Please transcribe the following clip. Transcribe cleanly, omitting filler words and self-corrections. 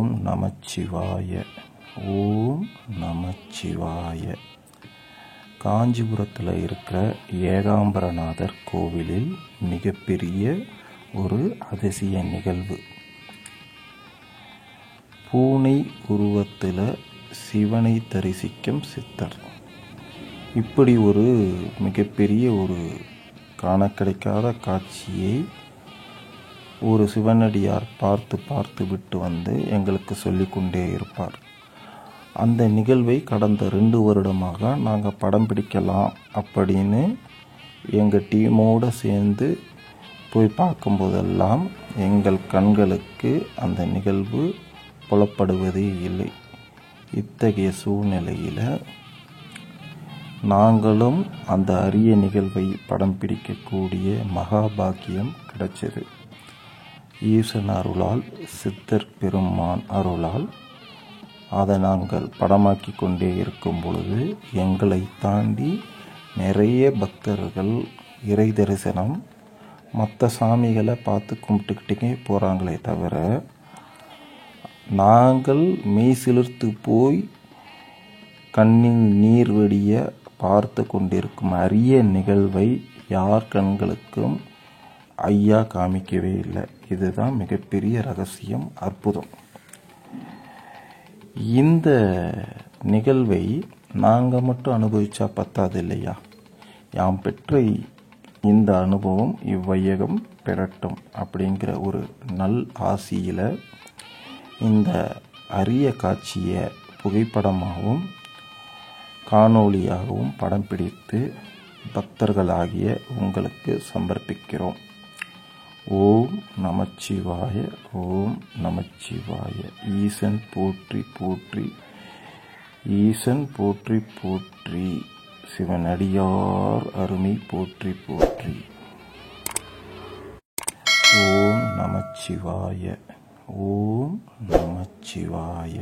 ஓம் நமச்சிவாய. ஓம் நமச்சிவாய. காஞ்சிபுரத்தில் இருக்கிற ஏகாம்பரநாதர் கோவிலில் மிகப்பெரிய ஒரு அதிசய நிகழ்வு. பூனை உருவத்தில் சிவனை தரிசிக்கும் சித்தர். இப்படி ஒரு மிகப்பெரிய ஒரு காண கிடைக்காத காட்சியை ஒரு சிவனடியார் பார்த்து விட்டு வந்து எங்களுக்கு சொல்லி கொண்டே இருப்பார். அந்த நிகழ்வை கடந்த 2 வருடமாக நாங்கள் படம் பிடிக்கலாம் அப்படின்னு எங்கள் டீமோடு சேர்ந்து போய் பார்க்கும்போதெல்லாம் எங்கள் கண்களுக்கு அந்த நிகழ்வு புலப்படுவதே இல்லை. இத்தகைய சூழ்நிலையில் நாங்களும் அந்த அரிய நிகழ்வை படம் பிடிக்கக்கூடிய மகாபாக்கியம் கிடைச்சது. ஈசன் அருளால், சித்தர் பெருமான் அருளால் அதை நாங்கள் படமாக்கி கொண்டே இருக்கும் பொழுது எங்களை தாண்டி நிறைய பக்தர்கள் இறை தரிசனம் மற்ற சாமிகளை பார்த்து கும்பிட்டுக்கிட்டே போகிறாங்களே தவிர, நாங்கள் மெய் சிலிர்த்து போய் கண்ணில் நீர் வடிய பார்த்து கொண்டிருக்கும் அரிய நிகழ்வை யார் கண்களுக்கும் ஐயா காமிக்கவே இல்லை. இதுதான் மிகப்பெரிய ரகசியம், அற்புதம். இந்த நிகழ்வை நாங்கள் மட்டும் அனுபவிச்சா பத்தாது இல்லையா? யாம் பெற்ற இந்த அனுபவம் இவ்வையகம் பெறட்டும் அப்படிங்கிற ஒரு நல் ஆசியில் இந்த அரிய காட்சியை புகைப்படமாகவும் காணொளியாகவும் படம் பிடித்து பக்தர்களாகிய உங்களுக்கு சமர்ப்பிக்கிறோம். ஓம் நமச்சிவாய. ஓம் நமச்சிவாய. ஈசன் போற்றி போற்றி. ஈசன் போற்றி போற்றி. சிவனடியார் அருமை போற்றி போற்றி. ஓம் நமச்சிவாய. ஓம் நமச்சிவாய.